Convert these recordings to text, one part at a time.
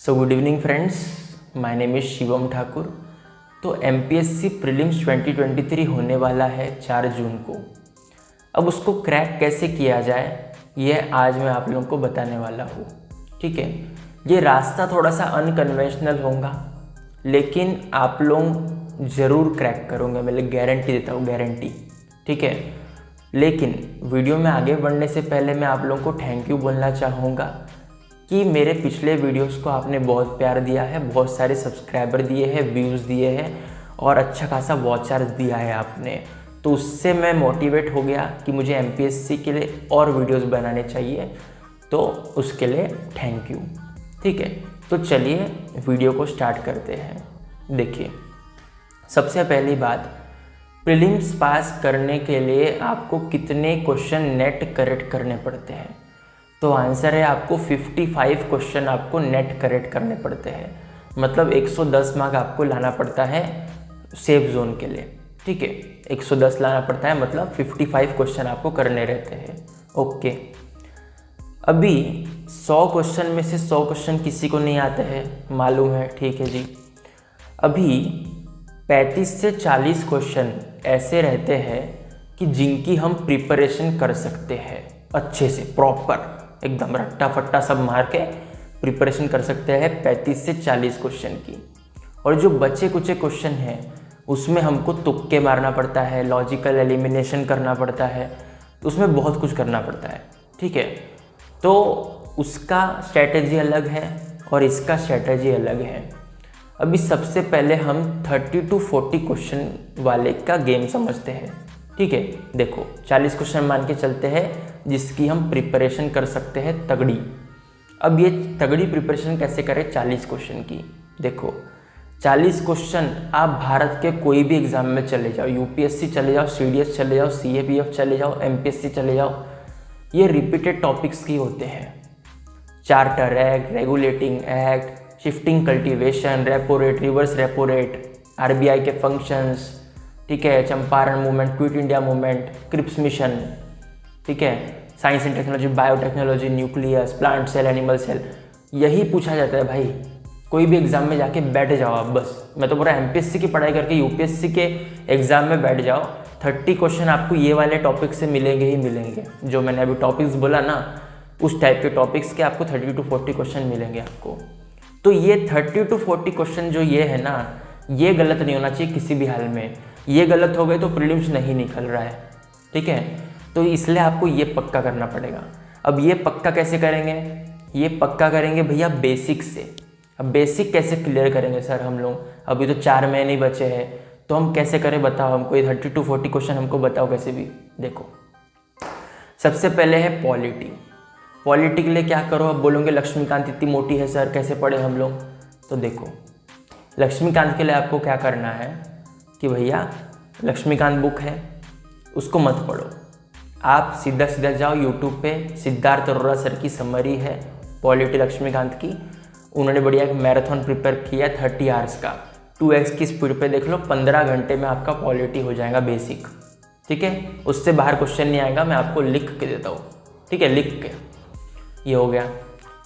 So good evening friends, my name is Shivam Thakur. तो MPSC prelims 2023 होने वाला है 4 जून को। अब उसको क्रैक कैसे किया जाए ये आज मैं आप लोगों को बताने वाला हूँ। ठीक है, ये रास्ता थोड़ा सा अनकन्वेंशनल होगा, लेकिन आप लोग ज़रूर क्रैक करोगे, मैं गारंटी देता हूँ, गारंटी। ठीक है, लेकिन वीडियो में आगे बढ़ने से पहले मैं आप लोगों को थैंक यू बोलना चाहूँगा कि मेरे पिछले वीडियोस को आपने बहुत प्यार दिया है, बहुत सारे सब्सक्राइबर दिए हैं, व्यूज़ दिए हैं और अच्छा खासा वॉच आवर्स दिया है आपने। तो उससे मैं मोटिवेट हो गया कि मुझे एमपीएससी के लिए और वीडियोस बनाने चाहिए, तो उसके लिए थैंक यू। ठीक है, तो चलिए वीडियो को स्टार्ट करते हैं। देखिए, सबसे पहली बात, प्रीलिम्स पास करने के लिए आपको कितने क्वेश्चन नेट करेक्ट करने पड़ते हैं? तो आंसर है आपको 55 क्वेश्चन आपको नेट करेक्ट करने पड़ते हैं। मतलब 110 मार्क आपको लाना पड़ता है सेफ जोन के लिए। ठीक है, 110 लाना पड़ता है, मतलब 55 क्वेश्चन आपको करने रहते हैं। ओके, अभी 100 क्वेश्चन में से 100 क्वेश्चन किसी को नहीं आते हैं, मालूम है। ठीक है जी, अभी 35 से 40 क्वेश्चन ऐसे रहते हैं कि जिनकी हम प्रिपरेशन कर सकते हैं अच्छे से, प्रॉपर एकदम रट्टा फट्टा सब मार के प्रिपरेशन कर सकते हैं 35 से 40 क्वेश्चन की। और जो बचे कुचे क्वेश्चन हैं उसमें हमको तुक्के मारना पड़ता है, लॉजिकल एलिमिनेशन करना पड़ता है, उसमें बहुत कुछ करना पड़ता है। ठीक है, तो उसका स्ट्रैटेजी अलग है और इसका स्ट्रैटेजी अलग है। अभी सबसे पहले हम 30 to 40 क्वेश्चन वाले का गेम समझते हैं। ठीक है, देखो 40 क्वेश्चन मान के चलते हैं जिसकी हम प्रिपरेशन कर सकते हैं तगड़ी। अब ये तगड़ी प्रिपरेशन कैसे करें 40 क्वेश्चन की? देखो 40 क्वेश्चन आप भारत के कोई भी एग्जाम में चले जाओ, यूपीएससी चले जाओ, सीडीएस चले जाओ, सीएपीएफ चले जाओ, एमपीएससी चले जाओ, ये रिपीटेड टॉपिक्स की होते हैं। Charter act, regulating act, shifting cultivation, repo rate, reverse repo rate, RBI के फंक्शंस, ठीक है, Champaran movement, quit India movement, Cripps mission, ठीक है, science and technology, biotechnology, nucleus, plant cell, animal cell, यही पूछा जाता है भाई। कोई भी एग्जाम में जाके बैठ जाओ आप, बस मैं तो पूरा एमपीएससी की पढ़ाई करके यूपीएससी के एग्जाम में बैठ जाओ, 30 क्वेश्चन आपको ये वाले टॉपिक से मिलेंगे ही मिलेंगे। जो मैंने अभी टॉपिक्स बोला ना, उस टाइप के टॉपिक्स के आपको 30 to 40 क्वेश्चन मिलेंगे आपको। तो ये 30 to 40 क्वेश्चन जो ये है ना, ये गलत नहीं होना चाहिए किसी भी हाल में। ये गलत हो गए तो प्रीलिम्स नहीं निकल रहा है। ठीक है, तो इसलिए आपको ये पक्का करना पड़ेगा। अब ये पक्का कैसे करेंगे? ये पक्का करेंगे भैया बेसिक से। अब बेसिक कैसे क्लियर करेंगे सर हम लोग? अभी तो 4 महीने ही बचे हैं, तो हम कैसे करें बताओ हमको? ये 30 to 40 क्वेश्चन हमको बताओ कैसे भी। देखो, सबसे पहले है पॉलिटी। पॉलिटी के लिए क्या करो? अब बोलोगे लक्ष्मीकांत इतनी मोटी है सर, कैसे पढ़े हम लोग? तो देखो, लक्ष्मीकांत के लिए आपको क्या करना है कि भैया लक्ष्मीकांत बुक है, उसको मत पढ़ो। आप सीधा सीधा जाओ यूट्यूब पे, सिद्धार्थ अरोरा सर की समरी है पॉलिटी लक्ष्मीकांत की। उन्होंने बढ़िया एक मैराथन प्रिपेयर किया 30 आवर्स का, 2x की स्पीड पे देख लो, 15 घंटे में आपका पॉलिटी हो जाएगा बेसिक। ठीक है, उससे बाहर क्वेश्चन नहीं आएगा, मैं आपको लिख के देता हूँ। ठीक है, लिख के, ये हो गया।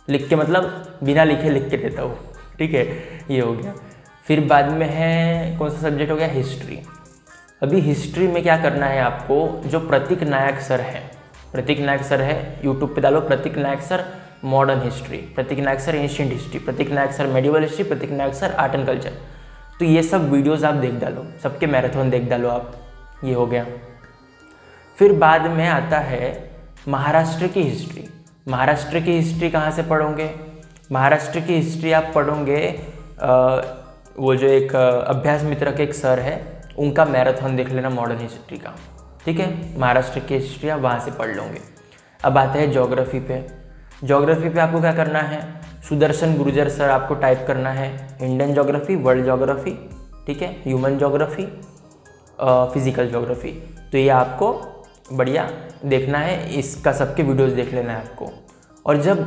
लिख के मतलब बिना लिखे लिख के देता हूँ। ठीक है, ये हो गया। फिर बाद में है कौन सा सब्जेक्ट हो गया? हिस्ट्री। अभी हिस्ट्री में क्या करना है आपको? जो प्रतीक नायक सर है, प्रतीक नायक सर है, यूट्यूब पे डालो Prateek Nayak sir modern history, Prateek Nayak sir ancient history, Prateek Nayak sir medieval history, Prateek Nayak sir art and culture. तो ये सब वीडियोस आप देख डालो, सबके मैराथन देख डालो आप। ये हो गया। फिर बाद में आता है महाराष्ट्र की हिस्ट्री। महाराष्ट्र की हिस्ट्री कहाँ से पढ़ोगे? महाराष्ट्र की हिस्ट्री आप पढ़ोगे, वो जो एक अभ्यास मित्र के एक सर है, उनका मैराथन देख लेना मॉडर्न हिस्ट्री का। ठीक है, महाराष्ट्र की हिस्ट्री आप वहाँ से पढ़ लोगे। अब आते हैं ज्योग्राफी पे। ज्योग्राफी पे आपको क्या करना है? सुदर्शन गुर्जर सर आपको टाइप करना है, इंडियन ज्योग्राफी, वर्ल्ड ज्योग्राफी, ठीक है, ह्यूमन ज्योग्राफी, फिजिकल ज्योग्राफी। तो ये आपको बढ़िया देखना है, इसका सबके वीडियोस देख लेना है आपको। और जब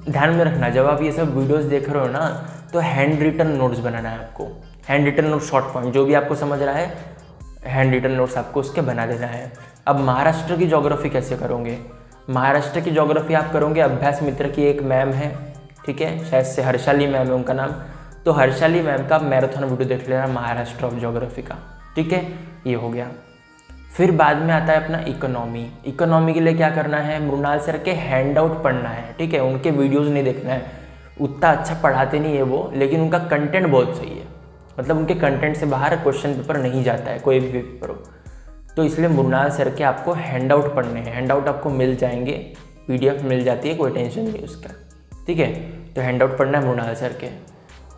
ध्यान में रखना, जब आप ये सब वीडियोस देख रहे हो ना, तो हैंड रिटन नोट्स बनाना है आपको। Hand written note, short point, जो भी आपको समझ रहा है हैंड रिटन नोट्स आपको उसके बना देना है। अब महाराष्ट्र की ज्योग्राफी कैसे करोगे? महाराष्ट्र की ज्योग्राफी आप करोगे, अभ्यास मित्र की एक मैम है, ठीक है, शायद से हर्षाली मैम है उनका नाम। तो हर्षाली मैम का मैराथन वीडियो देख लेना महाराष्ट्र ऑफ ज्योग्राफी का, ठीक है, ये हो गया। फिर बाद में आता है अपना इकोनॉमी। इकोनॉमी के लिए क्या करना है, मृणाल सर के हैंड आउट पढ़ना है, ठीक है, उनके वीडियोज़ नहीं देखना है, उतना अच्छा पढ़ाते नहीं है वो, लेकिन उनका कंटेंट बहुत सही है, मतलब उनके कंटेंट से बाहर क्वेश्चन पेपर नहीं जाता है, कोई भी पेपर हो। तो इसलिए मृणाल सर के आपको हैंड आउट पढ़ने हैं, हैंड आउट आपको मिल जाएंगे, PDF मिल जाती है, कोई टेंशन नहीं उसका, ठीक है। तो हैंड आउट पढ़ना है मृणाल सर के।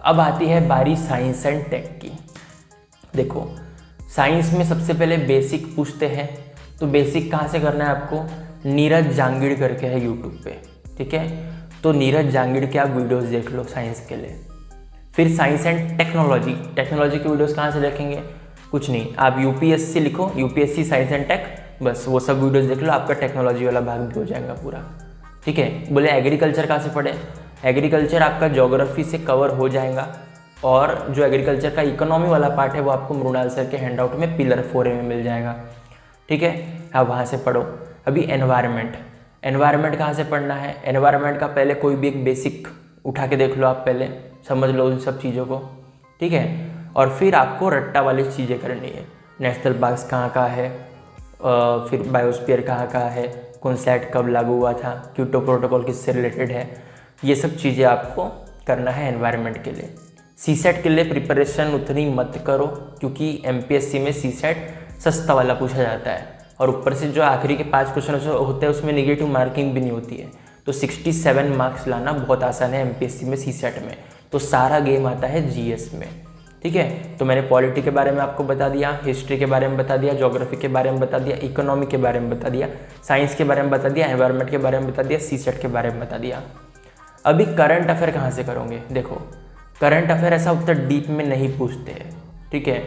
अब आती है बारी साइंस एंड टेक की। देखो साइंस में सबसे पहले बेसिक पूछते हैं, तो बेसिक कहाँ से करना है आपको, नीरज जांगिड़ करके है यूट्यूब पे, ठीक है, तो नीरज जांगिड़ के आप वीडियोस देख लो साइंस के लिए। फिर साइंस एंड टेक्नोलॉजी, टेक्नोलॉजी के वीडियोस कहाँ से देखेंगे, कुछ नहीं, आप UPSC लिखो, UPSC साइंस एंड टेक, बस वो सब वीडियोस देख लो, आपका टेक्नोलॉजी वाला भाग भी हो जाएगा पूरा, ठीक है। बोले एग्रीकल्चर कहाँ से पढ़े, एग्रीकल्चर आपका ज्योग्राफी से कवर हो जाएगा, और जो एग्रीकल्चर का इकोनॉमी वाला पार्ट है वो आपको मृणाल सर के हैंड आउट में पिलर 4A में मिल जाएगा, ठीक है, आप वहाँ से पढ़ो। अभी एनवायरनमेंट, एनवायरनमेंट कहाँ से पढ़ना है, एनवायरनमेंट का पहले कोई भी एक बेसिक उठा के देख लो, आप पहले समझ लो उन सब चीज़ों को, ठीक है। और फिर आपको रट्टा वाली चीज़ें करनी है, नेशनल पार्क्स कहाँ का है, फिर बायोस्फीयर कहाँ है, कौन सा एक्ट कब लागू हुआ था, क्योटो प्रोटोकॉल किससे रिलेटेड है, ये सब चीज़ें आपको करना है एनवायरनमेंट के लिए। CSET के लिए प्रिपरेशन उतनी मत करो, क्योंकि MPSC में CSET सस्ता वाला पूछा जाता है, और ऊपर से जो आखिरी के 5 क्वेश्चन होते हैं उसमें नेगेटिव मार्किंग भी नहीं होती है, तो 67 मार्क्स लाना बहुत आसान है MPSC में CSET में। तो सारा गेम आता है GS में, ठीक है। तो मैंने पॉलिटी के बारे में आपको बता दिया, हिस्ट्री के बारे में बता दिया, ज्योग्राफी के बारे में बता दिया, इकोनॉमी के बारे में बता दिया, साइंस के बारे में बता दिया, एनवायरनमेंट के बारे में बता दिया, CSET के बारे में बता दिया। अभी करंट अफेयर कहाँ से करोगे, देखो करंट अफेयर ऐसा उतना डीप में नहीं पूछते हैं, ठीक है,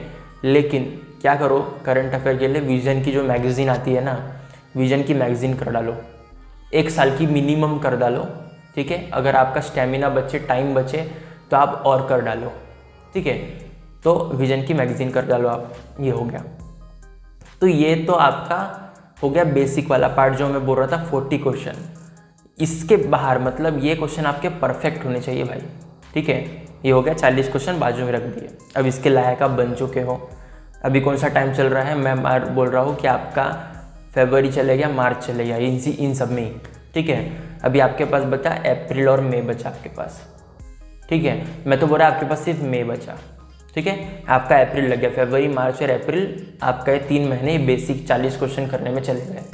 लेकिन क्या करो, करंट अफेयर के लिए विजन की जो मैगज़ीन आती है ना, विजन की मैगज़ीन कर डालो, 1 साल की मिनिमम कर डालो, ठीक है। अगर आपका स्टेमिना बचे, टाइम बचे तो आप और कर डालो, ठीक है। तो विजन की मैगज़ीन कर डालो आप, ये हो गया। तो ये तो आपका हो गया बेसिक वाला पार्ट जो मैं बोल रहा था 40 क्वेश्चन। इसके बाहर मतलब ये क्वेश्चन आपके परफेक्ट होने चाहिए भाई, ठीक है। ये हो गया 40 क्वेश्चन बाजू में रख दिए। अब इसके लायक आप बन चुके हो। अभी कौन सा टाइम चल रहा है, मैं बोल रहा हूँ कि आपका फरवरी चलेगा, मार्च चलेगा, इन सब में ही, ठीक है। अभी आपके पास बचा अप्रैल और मई बचा आपके पास, ठीक है। मैं तो बोल रहा आपके पास सिर्फ मई बचा, ठीक है। आपका अप्रैल लग गया, फरवरी मार्च और अप्रैल आपका ये 3 महीने बेसिक 40 क्वेश्चन करने में चले गए।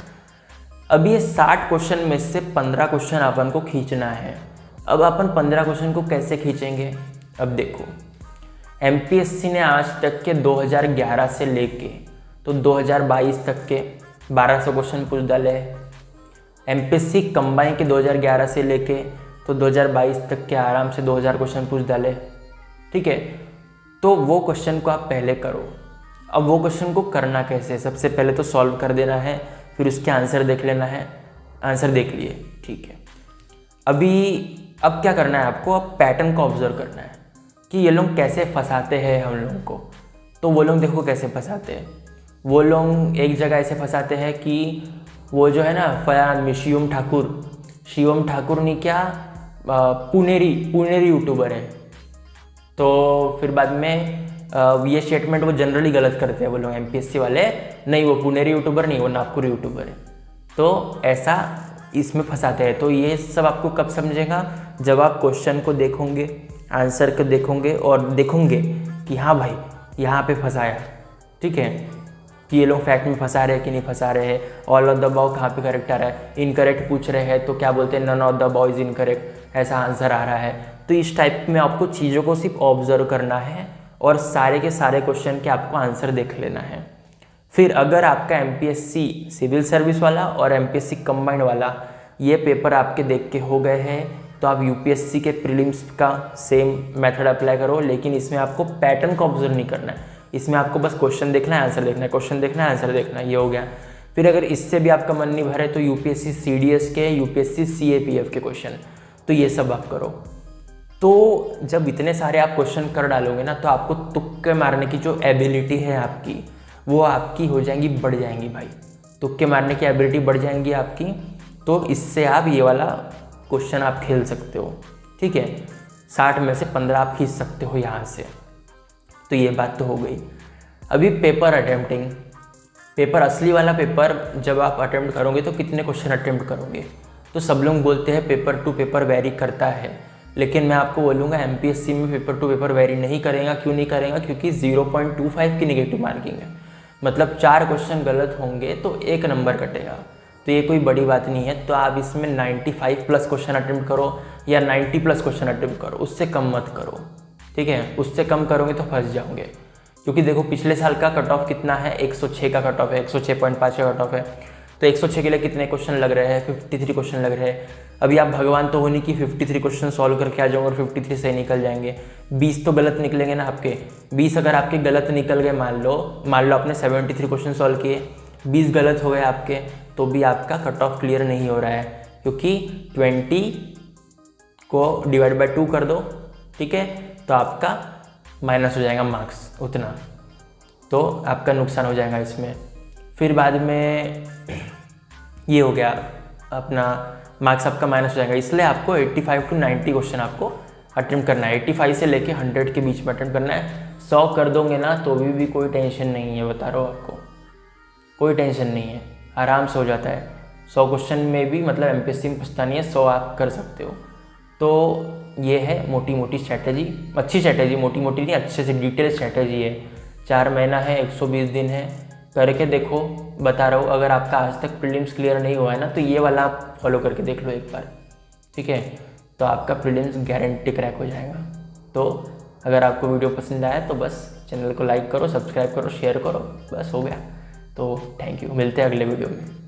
अब ये 60 क्वेश्चन में से 15 क्वेश्चन अपन को खींचना है। अब अपन 15 क्वेश्चन को कैसे खींचेंगे, अब देखो MPSC ने आज तक के 2011 से लेके तो 2022 तक के 1200 क्वेश्चन पूछ डाले। MPSC कंबाइन के 2011 से लेके तो 2022 तक के आराम से 2000 क्वेश्चन पूछ डाले, ठीक है। तो वो क्वेश्चन को आप पहले करो। अब वो क्वेश्चन को करना कैसे, सबसे पहले तो सॉल्व कर देना है, फिर उसके आंसर देख लेना है। आंसर देख लिए, ठीक है। अब क्या करना है आपको, अब पैटर्न को ऑब्जर्व करना है कि ये लोग कैसे फंसाते हैं हम लोगों को। तो वो लोग देखो कैसे फंसाते हैं, वो लोग एक जगह ऐसे फंसाते हैं कि वो जो है ना फलाना आदमी शिवम ठाकुर ने क्या पुनेरी यूट्यूबर है, तो फिर बाद में ये स्टेटमेंट वो जनरली गलत करते हैं वो लोग MPSC वाले, नहीं वो पुनेरी यूट्यूबर नहीं, वो नागपुर यूट्यूबर है। तो ऐसा इसमें फंसाते हैं। तो ये सब आपको कब समझेगा, जब आप क्वेश्चन को देखोगे, आंसर को देखोगे और देखोगे कि हाँ भाई यहाँ पे फंसाया, ठीक है, कि ये लोग फैक्ट में फंसा रहे हैं कि नहीं फंसा रहे हैं, ऑल ऑफ द अबव कहाँ पे करेक्ट आ रहा है, इनकरेक्ट पूछ रहे हैं तो क्या बोलते हैं none of the above is incorrect, ऐसा आंसर आ रहा है। तो इस टाइप में आपको चीज़ों को सिर्फ ऑब्जर्व करना है और सारे के सारे क्वेश्चन के आपको आंसर देख लेना है। फिर अगर आपका MPSC सिविल सर्विस वाला और MPSC कंबाइंड वाला ये पेपर आपके देख के हो गए हैं, तो आप UPSC के प्रीलिम्स का सेम मेथड अप्लाई करो, लेकिन इसमें आपको पैटर्न को ऑब्जर्व नहीं करना है। इसमें आपको बस क्वेश्चन देखना है, आंसर देखना है, क्वेश्चन देखना है, आंसर देखना है, ये हो गया। फिर अगर इससे भी आपका मन नहीं भरे तो UPSC CDS के, UPSC CAPF के क्वेश्चन, तो ये सब आप करो। तो जब इतने सारे आप क्वेश्चन कर डालोगे ना, तो आपको तुक्के मारने की जो एबिलिटी है आपकी, वो आपकी हो जाएंगी, बढ़ जाएंगी भाई। तुक्के मारने की एबिलिटी बढ़ जाएंगी आपकी, तो इससे आप ये वाला क्वेश्चन आप खेल सकते हो, ठीक। ठीक है, 60 में से 15 आप खींच सकते हो यहाँ से। तो ये बात तो हो गई। अभी पेपर अटेम्प्टिंग, पेपर असली वाला पेपर जब आप अटेम्प्ट करोगे तो कितने क्वेश्चन अटेम्प्ट करोगे। तो सब लोग बोलते हैं पेपर टू पेपर वेरी करता है, लेकिन मैं आपको बोलूँगा एमपीएससी में पेपर टू पेपर वेरी नहीं करेगा। क्यों नहीं करेगा? क्योंकि 0.25 की नेगेटिव मार्किंग है, मतलब 4 क्वेश्चन गलत होंगे तो 1 नंबर कटेगा। तो ये कोई बड़ी बात नहीं है। तो आप इसमें 95 प्लस क्वेश्चन अटेम्प्ट करो या 90 प्लस क्वेश्चन अटेम्प्ट करो, उससे कम मत करो, ठीक है। उससे कम करोगे तो फंस जाओगे, क्योंकि देखो पिछले साल का कट ऑफ कितना है, 106 का कट ऑफ है, 106.5 का कट ऑफ है। तो 106 के लिए कितने क्वेश्चन लग रहे हैं? 53 क्वेश्चन लग रहे हैं। अभी आप भगवान तो हो नहीं कि 53 क्वेश्चन सॉल्व करके आ जाओगे और 53 सही निकल जाएंगे। 20 तो गलत निकलेंगे ना आपके। 20 अगर आपके गलत निकल गए, मान लो आपने 73 क्वेश्चन सॉल्व किए, 20 गलत हो गए आपके, तो भी आपका कट ऑफ क्लियर नहीं हो रहा है, क्योंकि 20 को डिवाइड बाय 2 कर दो, ठीक है, तो आपका माइनस हो जाएगा मार्क्स उतना, तो आपका नुकसान हो जाएगा इसमें। फिर बाद में ये हो गया अपना मार्क्स आपका माइनस हो जाएगा, इसलिए आपको 85 to 90 क्वेश्चन आपको अटेम्प्ट करना है। 85 से लेके 100 के बीच में अटेम्प्ट करना है। 100 कर दोगे ना तो भी कोई टेंशन नहीं है, बता रहा हूँ आपको, कोई टेंशन नहीं है, आराम से हो जाता है। 100 क्वेश्चन में भी मतलब एमपीएससी में पछता नहीं है, 100 आप कर सकते हो। तो ये है मोटी मोटी स्ट्रैटेजी, अच्छी स्ट्रैटेजी, मोटी मोटी नहीं, अच्छे से डिटेल स्ट्रैटेजी है। 4 महीना है, 120 दिन है, करके देखो, बता रहा हूँ। अगर आपका आज तक प्रीलिम्स क्लियर नहीं हुआ है ना, तो ये वाला आप फॉलो करके देख लो एक बार, ठीक है, तो आपका प्रीलिम्स गारंटी क्रैक हो जाएगा। तो अगर आपको वीडियो पसंद आया तो बस चैनल को लाइक करो, सब्सक्राइब करो, शेयर करो, बस हो गया। तो थैंक यू, मिलते हैं अगले वीडियो में।